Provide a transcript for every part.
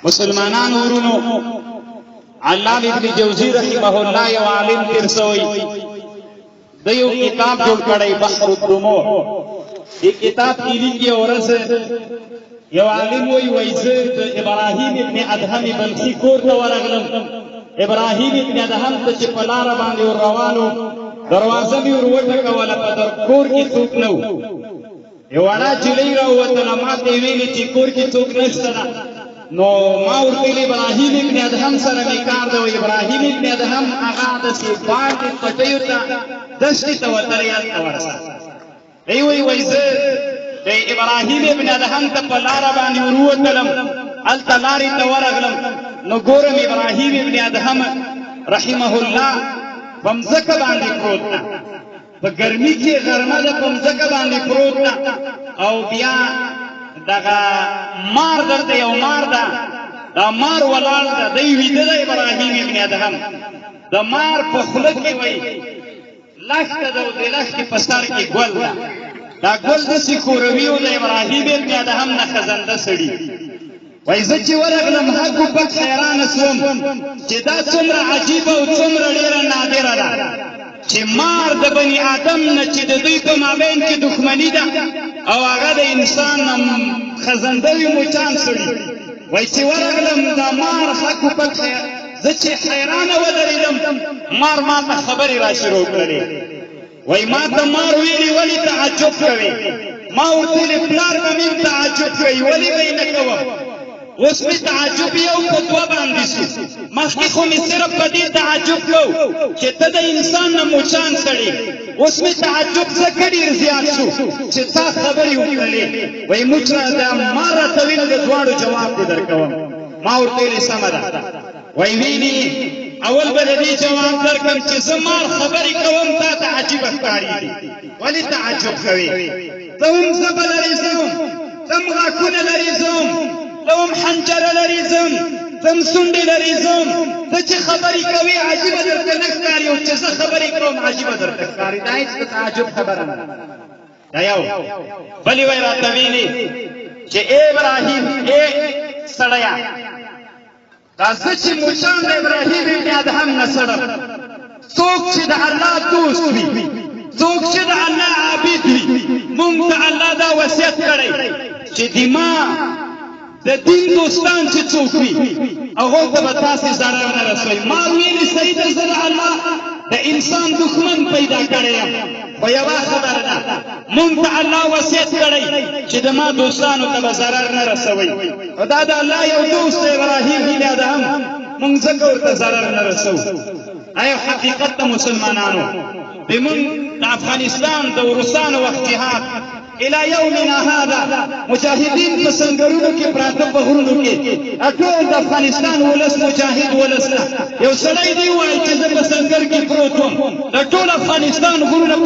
مسلمانان ورونو علامه ابن جوزی رحمه الله یو عالم تیر سوی د یو کتاب جوړ کړی بحر الدموع. دې کتاب کې لیکي اورس یو عالم وایي زه د ابراهیم ابن ادهم بلخي کور ته ورغلم. ابراهیم ابن ادهم ته چې په لاره باندې ور روانو دروازه مې ور وټکوله په کور کې څوک نه و. یو وړه نجلۍ راووتله ما ته یې ویلې چې کور کې څوک نشته ده. نو ما ورته ویل ابراهیم ابن ادهم سره مې کار دی. ابراهیم ابن ادهم هغه داسې باندې پټیو ته دښتې ته وتلی هلته ورسه. دی وایي زه د ابراهیم ابن ادهم ته په لاره باندې ور ووتلم هلته لارې ته ورغلم نو ګورم ابراهیم ابن ادهم رحمه الله په مځکه باندې پروت ده. په ګرمي کې غرمه ده په مځکه باندې پروت ده او بیا دغه مار درته یو مار ده دا مار ولاړ ده دی ویده ده ابراهیم ابن ادهم د مار په خوله کې وایي لښته ده او د لښتې په سر کې ګل ده. دا ګل داسې کوروي و د ابراهیم ابن ادهم نه خزنده سړي. وایي زه چې ورغلم هګو پک حیرانه سوم چې دا څومره عجیبه او څومره ډېره نادره ده چې مار د بني آدم نه چې د دوی په مابین کې دښمني ده او هغه د انسان خزنده وي مچان سړي. وایي چې ورغلم دا مار هګو پک زه چې حیرانه ودرېدم مار ما ته خبرې را شروع کړلې. وایي ما ته مار ویلي ولې تعجب کوې؟ ما ورته ویلې پلار به مې تعجب کوي ولې به یې نه کوم. اوس مې تعجب یو په دوه باندې شو. مخکې خو مې صرف په دې تعجب کوو چې ته د انسان نه مچان سړې. اوس مې تعجب ځکه ډېر زیات شو چې تا خبرې وکړلې. وایي موږ دا مار راته ویل د دواړو جواب دې درکوم. ما ورته ویلې سمه ده. وایي ویلي اول به د دې جواب درکړم چې زه مار خبرې کوم تا ته عجیبه ښکارېږي ولې تعجب کوې؟ ته هم ژبه لرې زه هم غاښونه لرې زه ته هم حنجره لرې زه ته هم سونډې لرې زه ته چې خبرې کوې عجیبه درته نه ښکاري او چې زه خبرې کوم عجیبه درته ښکاري. دا هېڅ د تعجب خبره نه ده. دا یو. بلې وایي راته ویلې چې ای ابراهیم ای سړیه دا زه چې مچان د ابراهیم ابن ادهم نه څړم څوک چې د الله دوست وي څوک چې د الله عابد وي موږ ته الله دا وصیت کړی چې دماغ د دین دوستان چې څوک وي هغو ته به تاسې ضرر نه رسوئ. ما ویلې صحیح ده زه د الله د انسان دښمن پیدا کړی یم خو یوه خبره ده موږ ته الله وصیت کړی چې د ما دوستانو ته به ضرر نه رسوئ. او دا د الله یو دوست دی ابراهیم ابن ادهم موږ ځکه ورته ضرر نه رسوو. دا یو حقیقت د مسلمانانو د موږ د افغانستان د روسانو وخت جهاد الى یومنا هذا مجاهدین په سنګرونو کې پراته په غرونو کې ټول د افغانستان ولس مجاهد ولس نه. یو سړی دی وایي چې زه په سنګر کې پروت وم د ټول افغانستان غرونه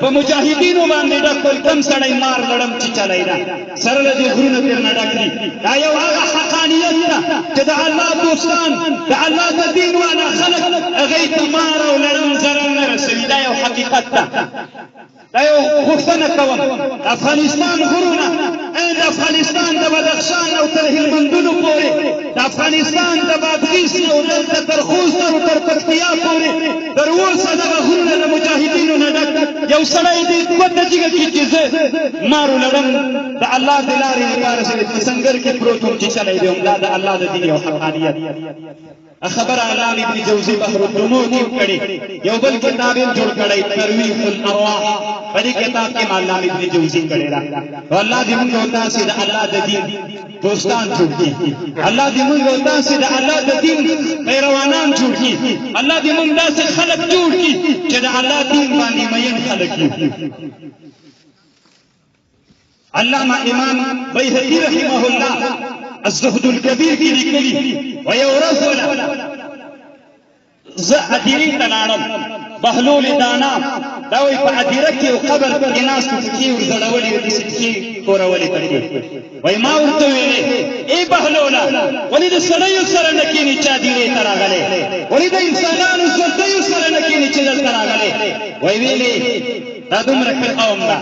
په مجاهدینو باندې ډک ول. کم سړی مار لړم چې چلی ده سره له دې غرونه ترې نه ډک دي. دا یو هغه حقانیت ده چې د الله دوستان د الله د دین والا خلک هغوی ته مار او لړم ضرر نه رسوي. دا یو حقیقت ده. دا یو غوښتنه کوم د افغانستان غرونه د افغانستان د بدخشان او تر هلمندونو پورې د افغانستان د بادغیس او دلته تر خوست او تر پکتیا پورې تر اوسه دغه غرونه د مجاهدینو نه ډک. یو سړی دې ګوته جګه کړي چې زه مارو لړم د الله د لارې لپاره په سنګر کې پروت وم چې چلی دی دا د الله د دین یو حقانیت. خبره علامه ابن جوزی بحر الدموع کې کړي. یو بل کتاب یې جوړ کړی ترویح الارواح په دې کتاب کې علامه ابن جوزی کړی را. او الله دې موږ او تاسې د الله د دین دوستان جوړ کړي. الله دې موږ او تاسې د الله د دین پیروانان جوړ کړي. الله دې موږ داسې خلک جوړ کړي چې د الله دین باندې مین خلک وي. علامه امام بیهقی رحمه الله الزهد الكبیر کې لیکلي ویو ورځ زه هدیرې ته لاړم بهلول دانا دا وایي په هدیره کې یو قبر کې ناست و پښې ور ځړولې وې داسې پښې کورولې پکې. وایي ما ورته ویلې ای بهلوله ولې د سړیو سره نه کښېنې چې هدیرې ته راغلی ولې د انسانانو زردیو سره نه کښېنې چې دلته راغلی. وایي ویلې دا دومره ښه قوم ده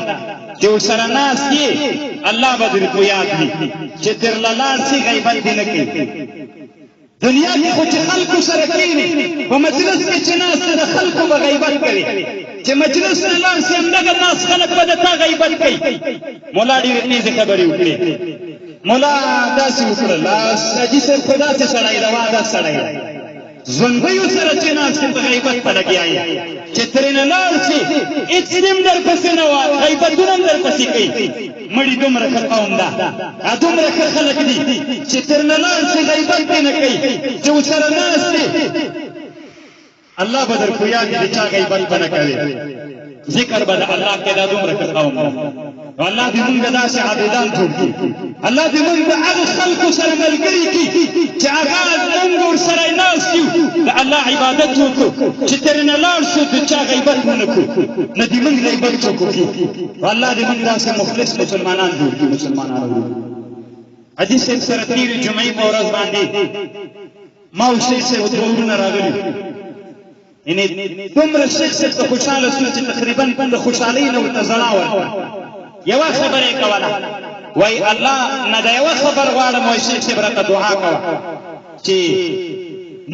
چې ورسره ناست یې الله به در کو یاد وي چې درله لاړ شي غیبت دې نه کوي دنیا کې خو چې خلکو سره کېني په مجلس کې چې ناست د خلکو به غیبت کوي چې مجلس نه لاړ شي همدغه ناست خلک به د تا غیبت کوي مولا ډېرې تېزې خبرې وکړې مولا داسې وکړل حاجي صاحب خو داسې سړی ده واده سړی ده ژوندیو سره چې ناست په غیبت په لګیا یې چې ترېنه لاړ شي هېڅ هم درپسې نه وه غیبتونه هم درپسې کوي مړي دومره ښه قوم ده دومره ښه خلک دي چې ترېنه لاړ شي غیبت دې نه کوي چې ورسره ناست دی الله به در کو یاد دي د چا غیبت به نه کوي ذکر به د الله کې دا دومره ښه قوم ده نو الله دې مونږ داسې عابدان جوړ کړي الله دې مونږ د هغو خلکو سره ملګري کړي چې هغه مونږ ورسره ناست یو د الله عبادت وکړو چې ترېنه لاړ شو د چا غیبت ونه کړو نه دې مونږ غیبت څوک وکړي والله دې مونږ داسې مخلص مسلمانان جوړ کړي مسلمانان حاجي صاحب سره تېرې جمعې په ورځ باندې ما او شیخ صاحب دوه ورونه راغلي یعنې دومره شیخ صاحب ته خوشحاله شوه چې تقریبا د خوشحالۍ نه ورته ژړا ورکړه یوه خبره یې کوله وای الله نه د یوه خبر غواړم وای شیخ صاحب راته دعا کوه چې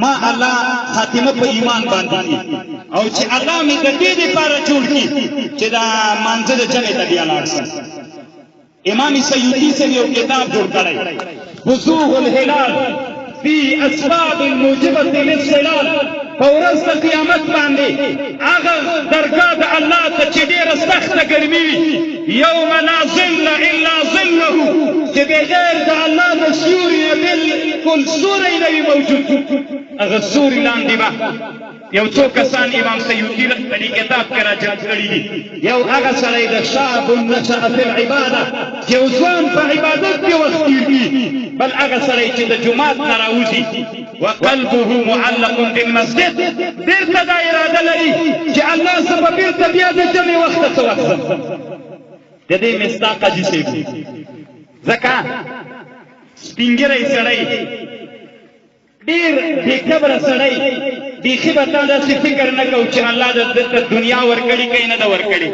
ما الله خاتمه په ایمان باندې او چې الله مې د دې دپاره جوړ کړي چې دا مانځه د جمعې ته بیا لاړ شم امام سیوطي صاحب یو کتاب جوړ کړی بزوغ الهلال فی اسباب الموجبة للصلال په ورځ د قیامت باندې هغه درګاه د الله ته چې ډېره سخته ګرمي وي یوم لا ظل الا ظله چې بغیر د الله د سیوري نه بلکل سوری نه وي موجود هغه سوري لاندې به یو څو کسان امام سیوطي په دې کتاب کې راجمع کړي دي یو هغه سړی د شاب نشأ فی العباده یو ځوان په عبادت کې وخت تېروي بل هغه سړی چې د جومات نه راوځي وقلبه معلق بالمسجد بیرته دا اراده لري چې الله زه به بیرته بیا د جمعې وخته څه وخت د دې مصداق حاجي صاحب ځکه سپین ږیری سړی ډېر بېقدره سړی بیخي به تا داسې فکر نه کوو چې الله درته دنیا ورکړي که یې نه ده ورکړې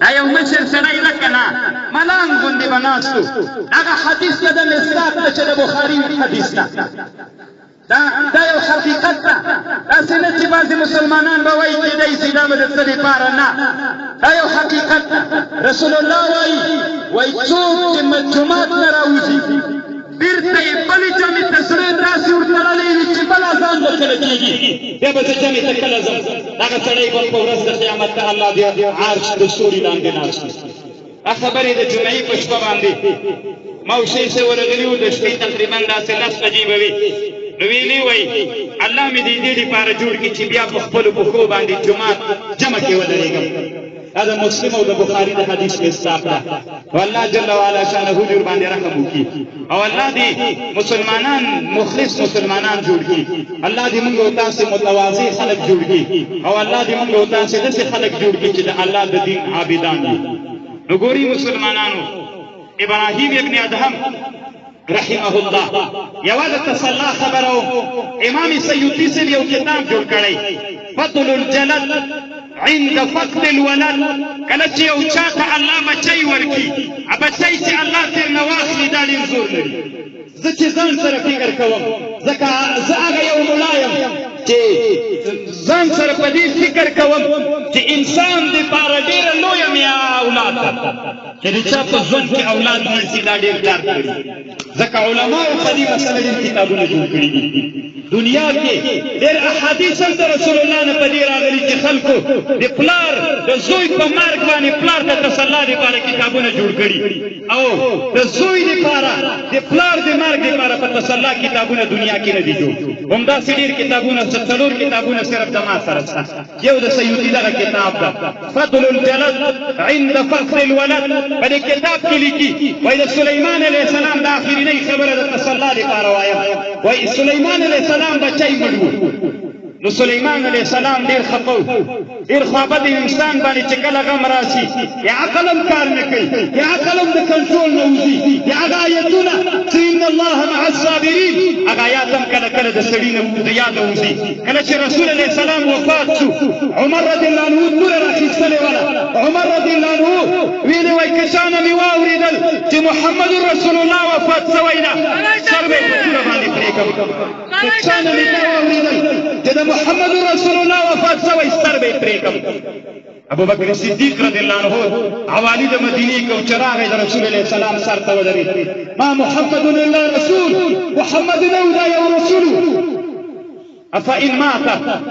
دا یو مشر سړی ده که نه ملانګ غوندې به ناست و هغه حدیث ده د مصداق ده چې د بخاري حدیث ده دا یو حقیقت ده داسې نه چې بعضې مسلمانان به وایي کېدی شي دا به د څه دپاره نه دا یو حقیقت ده رسول الله وایي څوک چې جومات نه راوځي بیرته یې بلې جمعې ته زړه داسې ورتړلی وي چې بل اذان به کله کېږي بیا به زه جمعې ته کله ځم دغه سړی به په ورځ د قیامت ته الله د عرش د سوري لاندې ناست وي دا خبرې د جمعې په شپه باندې ما او شیخ صاحب ورغلي وو د شپې تقریبا داسې 10 بجې به وي نو ویلي وایي الله مې د دې دپاره جوړ کړي چې بیا په خپلو پښو باندې جومات جمع کې ودرېږم دا د مسلم او د بخاري د حدیث مصداق ده او الله جل وعلا شانه جوړ باندې رحم وکړي او الله دې مسلمانان مخلص مسلمانان جوړ کړي الله دې موږ او تاسو متواضع خلک جوړ کړي او الله دې موږ او تاسو داسې خلک جوړ کړي چې د الله د دین عابدان وي نو ګوري مسلمانانو ابراهیم ابن ادهم رحمه الله یوازې تسلا خبرو امام سیوطي صاحب یو کتاب جوړ کړی فضل الجلد عند فقد الولد کله چې یو چا ته الله بچی ورکړي بچی چې الله ترېنه واخلي دا ډېر زور لري زه چې ځان سره فکر کوم ځکه زه هغه یو ملا یم چې ځان سره په دې فکر کوم چې انسان دپاره ډېره لویه میا اولاد ده چې د چا په ژوند کې اولاد مړ شي دا ډېر کار کوي ځکه علماو په دې مسله ډېر کتابونه جوړ کړي دي دنیا کې ډېر احادیث هم د رسول الله نه په دې راغلي چې خلکو د پلار د زوی په مرګ باندې پلار ته تسلا دپاره کتابونه جوړ کړي او د زوی دپاره د پلار د مرګ دپاره په تسلا کتابونه دنیا کې نه دي جوړ همداسې ډېر کتابونه 4 کتابونه صرف د ما سره شته یو د سیوطي دغه کتاب ده فضل الجلد عند فقد الولد په دې کتاب کې لیکي وایي د سلیمان علیه السلام د آخرینۍ خبره د تسلا دپاره وایم وایي سلیمان علیه السلام بچی مړ و نو سلیمان علیه السلام ډېر خفه و ډېر خوابد انسان باندې چې کله غم راشي یا عقل هم کار نه کوي یا عقل هم د کنټرول نه وځي یا هغه آیتونه چې ان الله مع الصابرین هغه آیات هم کله کله د سړي نه د یاده وځي. کله چې رسول علیه السلام وفات شو عمر رضی الله عنه توره راخیستلې وله. عمر رضی الله عنه ویلې وایي که چا نه مې واورېدل چې محمد رسول الله وفات شوی ده سر به یې په توره باندې پرېږدم. که چا نه مې واورېدل چې د محمد رسول الله وفات شوی سر به یې پرېږدم. ابو بکر صدیق رضی الله عنه حوالی د مدینې کو چې راغی د رسول الله سلام سر ته ودرېد. ما محمد الا رسول محمد نو دا یو رسول افإن مات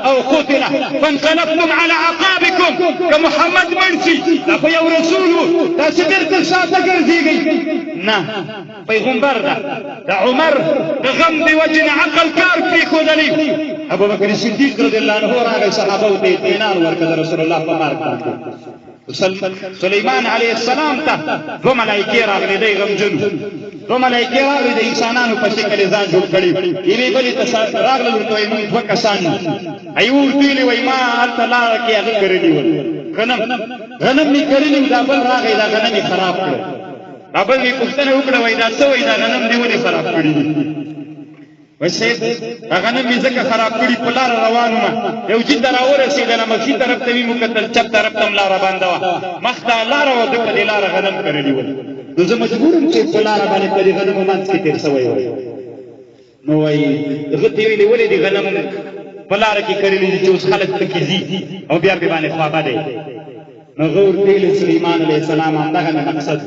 او قتل فانقلبتم على عقابكم كمحمد منشي دا خو یو رسول دا چې بیرته شاته ګرځېږئ نه پیغمبر ده. د عمر د غم د وجې نه عقل کار پرېښودلی. ابو بکر صدیق رضی الله عنه راغی صحابو ته اطمینان ورکړه د رسول الله په مرګ باندې. سلیمان علیه السلام ته دوه ملایکې راغلې دی غمجن دوه ملایکې راغلې د انسانانو په شکل یې ځان جوړ کړي. یوې بلې ته راغلل ورته وایي موږ دوه کسان یو. هغې ورته ویلې وایي ما هلته لاره کې هغه کرلي ول غنم مې کرلي و دا بل راغی دا غنم یې خراب کړ. دا بل مې پوښتنه وکړه وایي دا څه وایي دا غنم دې ولې خراب کړي دي؟ وایي صاحب دا غنم مې ځکه خراب کړي په لاره روان ومه یو جید ته راورسېدله مخکي طرف ته مې وکتل چپ طرف ته م لاره بنده وه مخ ته لاره وه ده په دې لاره غنم کرلي ول. نو زه مجبور یم چې په لاره باندې په دې غنمو منځ کې تېر سوی وای. نو وایي هغه ته یې ویلې ولې دې غنم په لاره کې کرلي دي چې اوس خلک پکې ځي او بیا پرې باندې خوابه دی. نو هغه ورته ویلې سلیمان علیه السلام همدغه مې مقصد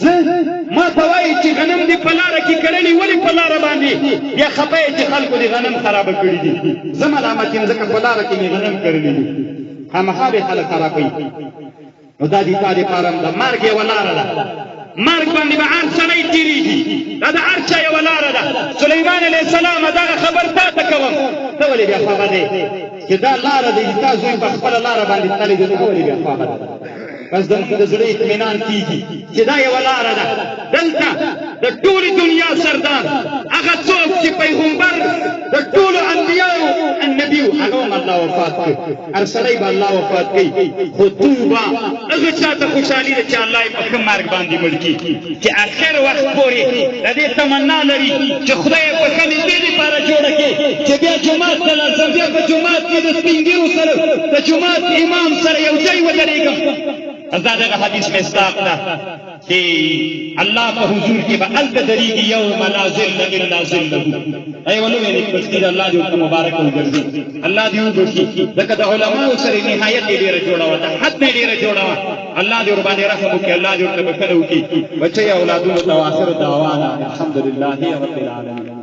زه ما ته وایي چې غنم دې په لاره کې کرلي ولې په لاره باندې بیا خفه یې چې خلکو دې غنم خرابه کړي دي. زه ملامت یم ځکه په لاره کې مې غنم کرلي دي خامخا به خلک خرابوي. نو دا دې تا دپاره د مرګ یوه لاره ده. مرګ باندې به هر سړی تېرېږي دا د هر چا یوه لاره ده. سلیمان علیه السلام دغه خبر تا ته کوم ته ولې بیا خوابه دی چې دا لاره دی تا زوی په خپله لاره باندې تللی دی ته ولې بیا خوابه ده؟ بس زموږ د زړه اطمینان کېږي چې دا یوه لاره ده. دلته د ټولې دنیا سردار هغه څوک چې پیغمبر د ټولو انبیاو النبي هغه هم الله وفات کړ. هر سړی به الله وفات کوي خو توبه هغه چا ته خوشحالي ده چې الله یې په ښه مرګ باندې مړ کړي چې اخر وخت پورې د دې تمنا لري چې خدای یې بښنې دې دپاره جوړه کړي چې بیا جومات ته لاړ بیا په جومات کې د سپین ږیرو سره د جومات امام سره یو ځای ودرېږم. دا دغه حدیث مصداق ده چې الله په حضور کې به هلته درېږي یوم لا ظل الا ظله. ای ولوی نیکبختي د الله دې ورته مبارک وګرځي. الله دې وبخي ځکه د علماو سره نهایت یې ډېره جوړه وه د حد نه ډېره جوړه وه. الله دې ورباندې رحم وکړي الله دې ورته بښنه وکړي. بچی اولادونو ته واخر دعوانا الحمدلله رب العالمین.